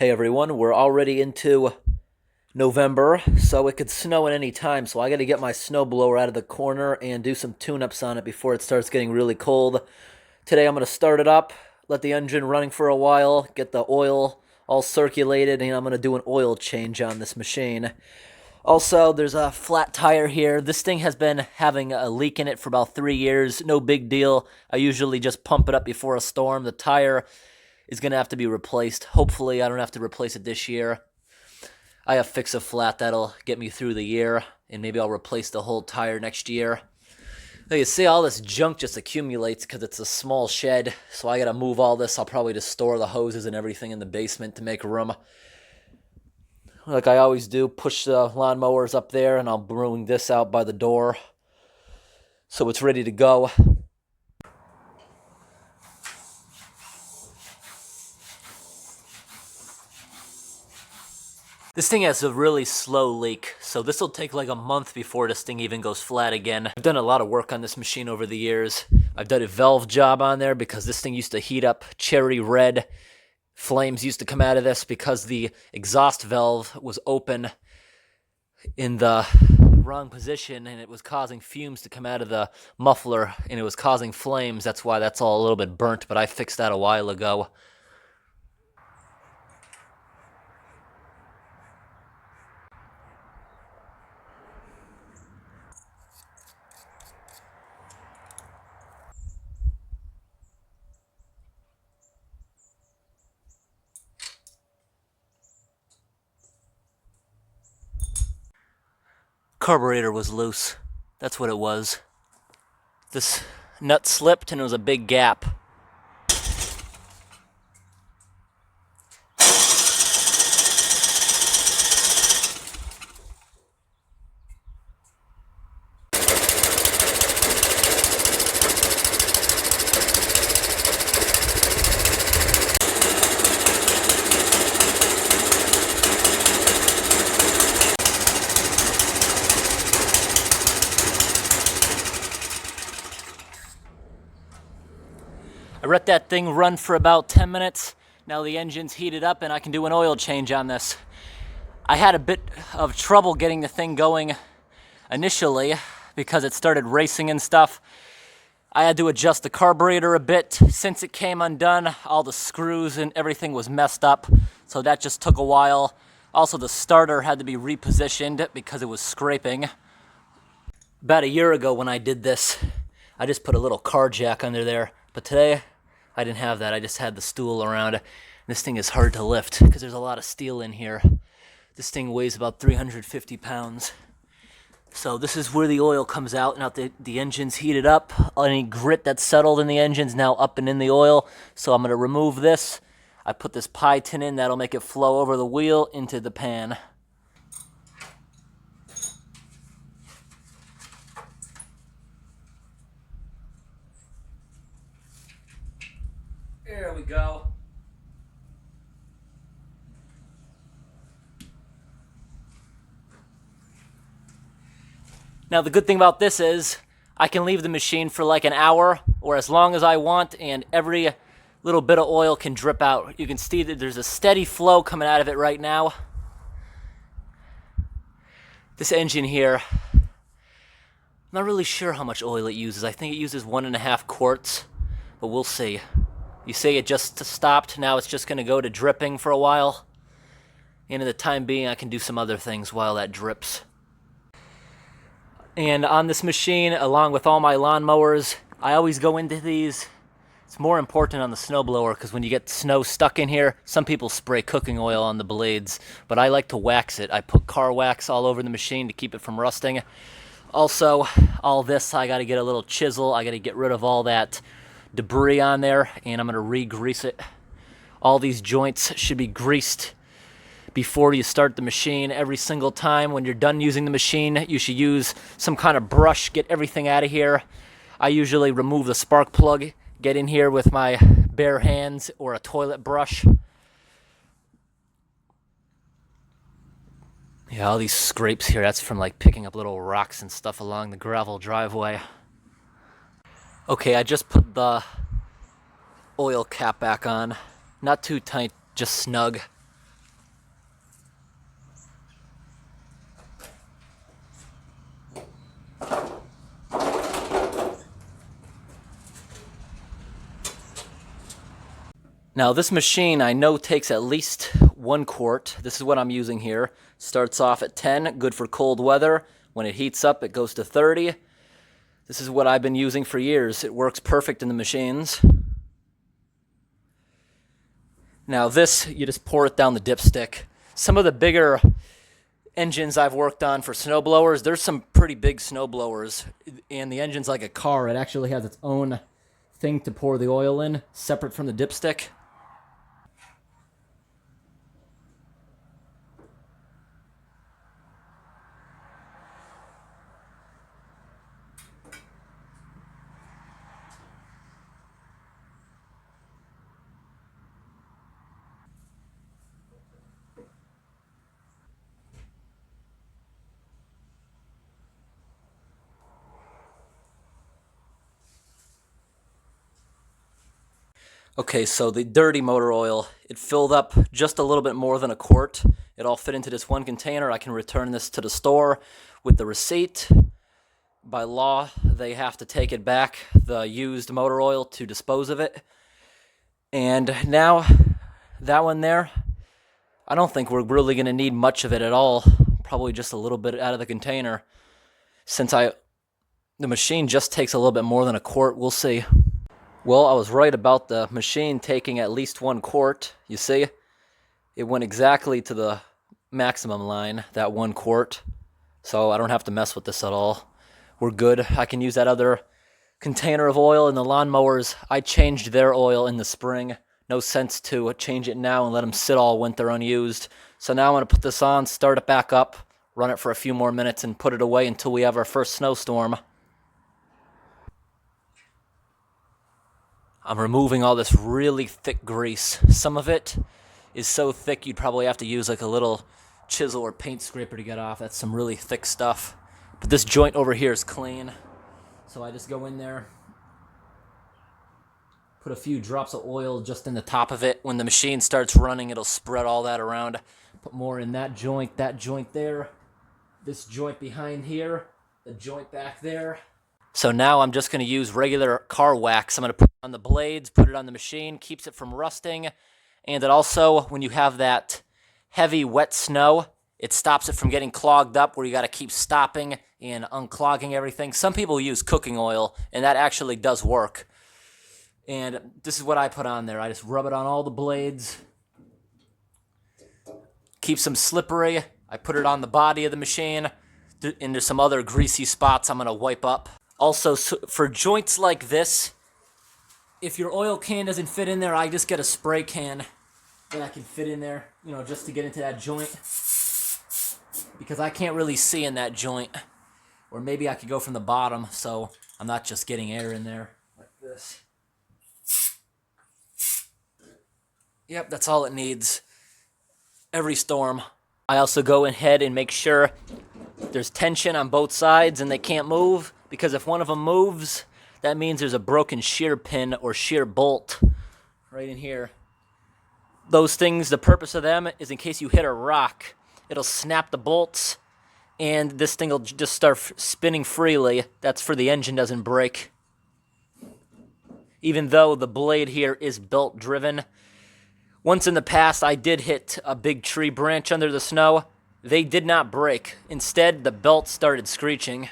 Hey everyone, we're already into November, so it could snow at any time. So I got to get my snowblower out of the corner and do some tune-ups on it before it starts getting really cold. Today I'm going to start it up, let the engine running for a while, get the oil all circulated, and I'm going to do an oil change on this machine. Also, there's a flat tire here. This thing has been having a leak in it for about 3 years. No big deal. I usually just pump it up before a storm. The tire is going to have to be replaced. Hopefully, I don't have to replace it this year. I have Fix-A-Flat that'll get me through the year, and maybe I'll replace the whole tire next year. Now you see all this junk just accumulates because it's a small shed, so I got to move all this. I'll probably just store the hoses and everything in the basement to make room. Like I always do, push the lawnmowers up there, and I'll bring this out by the door so it's ready to go. This thing has a really slow leak, so this will take like a month before this thing even goes flat again. I've done a lot of work on this machine over the years. I've done a valve job on there because this thing used to heat up cherry red. Flames used to come out of this because the exhaust valve was open in the wrong position and it was causing fumes to come out of the muffler and it was causing flames. That's why that's all a little bit burnt, but I fixed that a while ago. Carburetor was loose. That's what it was. This nut slipped and it was a big gap. I let that thing run for about 10 minutes. Now the engine's heated up and I can do an oil change on this. I had a bit of trouble getting the thing going initially because it started racing and stuff. I had to adjust the carburetor a bit. Since it came undone, all the screws and everything was messed up, so that just took a while. Also, the starter had to be repositioned because it was scraping. About a year ago when I did this, I just put a little car jack under there, but today I didn't have that. I just had the stool around. This thing is hard to lift because there's a lot of steel in here. This thing weighs about 350 pounds. So this is where the oil comes out. Now the engine's heated up. Any grit that's settled in the engine's now up and in the oil. So I'm going to remove this. I put this pie tin in. That'll make it flow over the wheel into the pan. There we go. Now the good thing about this is I can leave the machine for like an hour or as long as I want, and every little bit of oil can drip out. You can see that there's a steady flow coming out of it right now. This engine here, I'm not really sure how much oil it uses. I think it uses 1.5 quarts, but we'll see. You say it just stopped, now it's just going to go to dripping for a while. And in the time being, I can do some other things while that drips. And on this machine, along with all my lawnmowers, I always go into these. It's more important on the snowblower because when you get snow stuck in here, some people spray cooking oil on the blades, but I like to wax it. I put car wax all over the machine to keep it from rusting. Also, all this, I got to get a little chisel. I got to get rid of all that debris on there, and I'm going to re-grease it. All these joints should be greased before you start the machine. Every single time when you're done using the machine, you should use some kind of brush, get everything out of here. I usually remove the spark plug, get in here with my bare hands or a toilet brush. Yeah, all these scrapes here, that's from like picking up little rocks and stuff along the gravel driveway. Okay, I just put the oil cap back on. Not too tight, just snug. Now this machine I know takes at least 1 quart. This is what I'm using here. Starts off at 10, good for cold weather. When it heats up, it goes to 30. This is what I've been using for years. It works perfect in the machines. Now this, you just pour it down the dipstick. Some of the bigger engines I've worked on for snowblowers, there's some pretty big snowblowers, and the engine's like a car. It actually has its own thing to pour the oil in, separate from the dipstick. Okay, so the dirty motor oil, it filled up just a little bit more than a quart. It all fit into this one container. I can return this to the store with the receipt. By law, they have to take it back, the used motor oil, to dispose of it. And now, that one there, I don't think we're really going to need much of it at all. Probably just a little bit out of the container. Since the machine just takes a little bit more than a quart, we'll see. Well, I was right about the machine taking at least 1 quart. You see, it went exactly to the maximum line, that 1 quart. So I don't have to mess with this at all. We're good. I can use that other container of oil in the lawnmowers. I changed their oil in the spring. No sense to change it now and let them sit all winter unused. So now I'm going to put this on, start it back up, run it for a few more minutes, and put it away until we have our first snowstorm. I'm removing all this really thick grease. Some of it is so thick you'd probably have to use like a little chisel or paint scraper to get off. That's some really thick stuff. But this joint over here is clean. So I just go in there, put a few drops of oil just in the top of it. When the machine starts running, it'll spread all that around. Put more in that joint there, this joint behind here, the joint back there. So now I'm just going to use regular car wax. I'm going to put it on the blades, put it on the machine, keeps it from rusting. And it also, when you have that heavy, wet snow, it stops it from getting clogged up where you got to keep stopping and unclogging everything. Some people use cooking oil, and that actually does work. And this is what I put on there. I just rub it on all the blades. Keeps them slippery. I put it on the body of the machine. And there's some other greasy spots I'm going to wipe up. Also, for joints like this, if your oil can doesn't fit in there, I just get a spray can that I can fit in there, you know, just to get into that joint. Because I can't really see in that joint. Or maybe I could go from the bottom, so I'm not just getting air in there like this. Yep, that's all it needs. Every storm. I also go ahead and make sure there's tension on both sides and they can't move. Because if one of them moves, that means there's a broken shear pin or shear bolt right in here. Those things, the purpose of them is in case you hit a rock, it'll snap the bolts and this thing will just start spinning freely. That's for the engine doesn't break. Even though the blade here is belt driven. Once in the past, I did hit a big tree branch under the snow. They did not break. Instead, the belt started screeching.